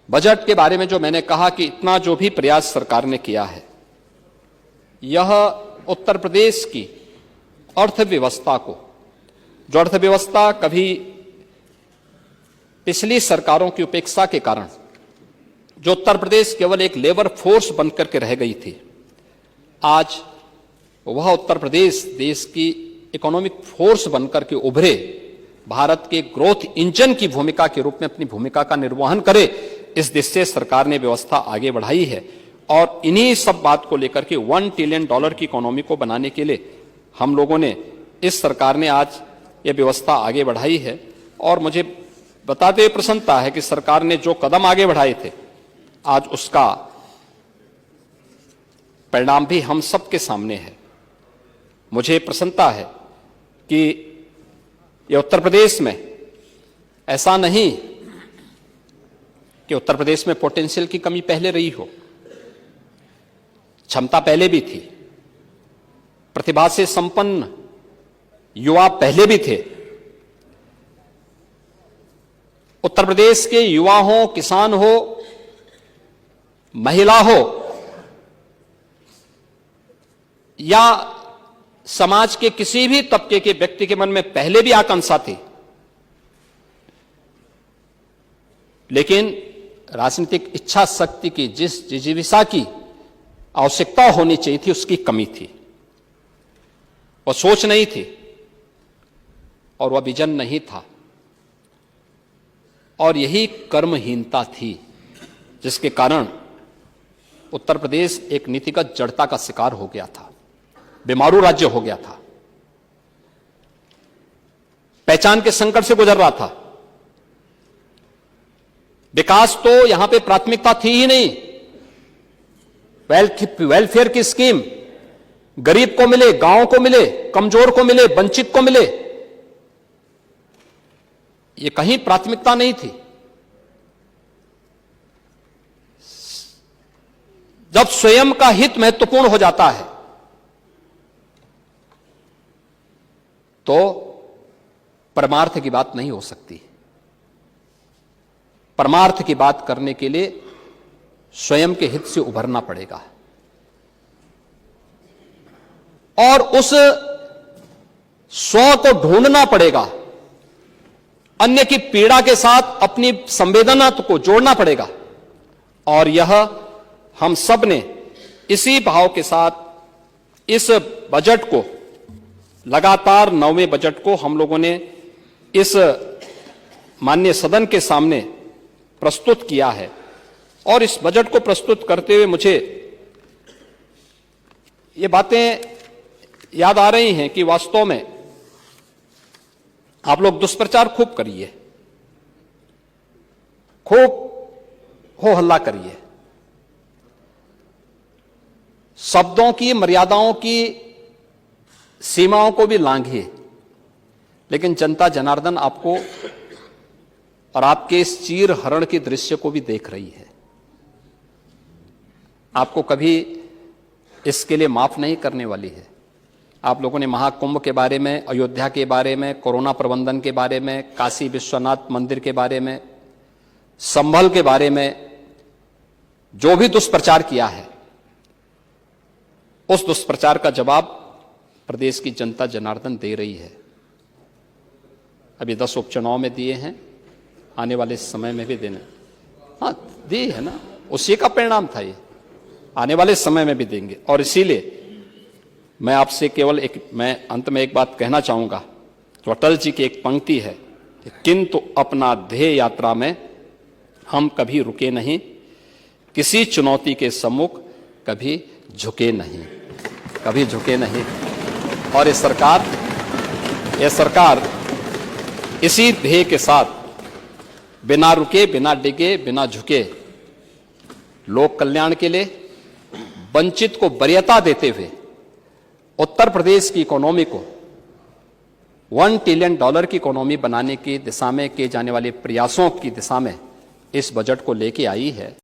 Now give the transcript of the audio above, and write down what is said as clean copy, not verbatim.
Budget के बारे में जो मैंने कहा कि इतना जो भी प्रयास सरकार ने किया है, यह उत्तर प्रदेश की अर्थव्यवस्था को, जो अर्थव्यवस्था कभी पिछली सरकारों की उपेक्षा के कारण जो उत्तर प्रदेश केवल एक लेबर फोर्स बनकर के रह गई थी, आज वह उत्तर प्रदेश देश की इकोनॉमिक फोर्स बनकर के उभरे, भारत के ग्रोथ इंजन की भूमिका के रूप में अपनी भूमिका का निर्वहन करे, इस दिशा से सरकार ने व्यवस्था आगे बढ़ाई है। और इन्हीं सब बात को लेकर के $1 ट्रिलियन की इकोनॉमी को बनाने के लिए हम लोगों ने, इस सरकार ने आज ये व्यवस्था आगे बढ़ाई है। और मुझे बताते हुए प्रसन्नता है कि सरकार ने जो कदम आगे बढ़ाए थे, आज उसका परिणाम भी हम सबके सामने है। मुझे प्रसन्नता है कि ये उत्तर प्रदेश में ऐसा नहीं कि उत्तर प्रदेश में पोटेंशियल की कमी पहले रही हो, क्षमता पहले भी थी, प्रतिभा से संपन्न युवा पहले भी थे। उत्तर प्रदेश के युवा हो, किसान हो, महिला हो या समाज के किसी भी तबके के व्यक्ति के मन में पहले भी आकांक्षा थी, लेकिन राजनीतिक इच्छा शक्ति की, जिस जिजीविषा की आवश्यकता होनी चाहिए थी, उसकी कमी थी, वह सोच नहीं थी और वह विजन नहीं था, और यही कर्महीनता थी जिसके कारण उत्तर प्रदेश एक नीतिगत जड़ता का शिकार हो गया था, बीमारू राज्य हो गया था, पहचान के संकट से गुजर रहा था। विकास तो यहां पे प्राथमिकता थी ही नहीं। वेलफेयर की स्कीम गरीब को मिले, गांव को मिले, कमजोर को मिले, वंचित को मिले, ये कहीं प्राथमिकता नहीं थी। जब स्वयं का हित महत्वपूर्ण हो जाता है तो परमार्थ की बात नहीं हो सकती। परमार्थ की बात करने के लिए स्वयं के हित से उभरना पड़ेगा और उस स्व को ढूंढना पड़ेगा, अन्य की पीड़ा के साथ अपनी संवेदना को जोड़ना पड़ेगा। और यह हम सब ने इसी भाव के साथ इस बजट को, लगातार 9वें बजट को हम लोगों ने इस माननीय सदन के सामने प्रस्तुत किया है। और इस बजट को प्रस्तुत करते हुए मुझे ये बातें याद आ रही हैं कि वास्तव में आप लोग दुष्प्रचार खूब करिए, खूब हो हल्ला करिए, शब्दों की, मर्यादाओं की सीमाओं को भी लांघिए, लेकिन जनता जनार्दन आपको और आपके इस चीर हरण के दृश्य को भी देख रही है। आपको कभी इसके लिए माफ नहीं करने वाली है। आप लोगों ने महाकुंभ के बारे में, अयोध्या के बारे में, कोरोना प्रबंधन के बारे में, काशी विश्वनाथ मंदिर के बारे में, संभल के बारे में जो भी दुष्प्रचार किया है, उस दुष्प्रचार का जवाब प्रदेश की जनता जनार्दन दे रही है। अभी 10 उपचुनाव में दिए हैं, आने वाले समय में भी देने, हाँ दी है ना, उसी का परिणाम था ये, आने वाले समय में भी देंगे। और इसीलिए मैं आपसे केवल मैं अंत में एक बात कहना चाहूंगा, जो अटल जी की एक पंक्ति है, किंतु अपना ध्येय यात्रा में हम कभी रुके नहीं, किसी चुनौती के सम्मुख कभी झुके नहीं, कभी झुके नहीं। और ये सरकार इसी ध्येय के साथ बिना रुके, बिना डिगे, बिना झुके, लोक कल्याण के लिए, वंचित को वरीयता देते हुए उत्तर प्रदेश की इकोनॉमी को $1 ट्रिलियन की इकोनॉमी बनाने की दिशा में किए जाने वाले प्रयासों की दिशा में इस बजट को लेके आई है।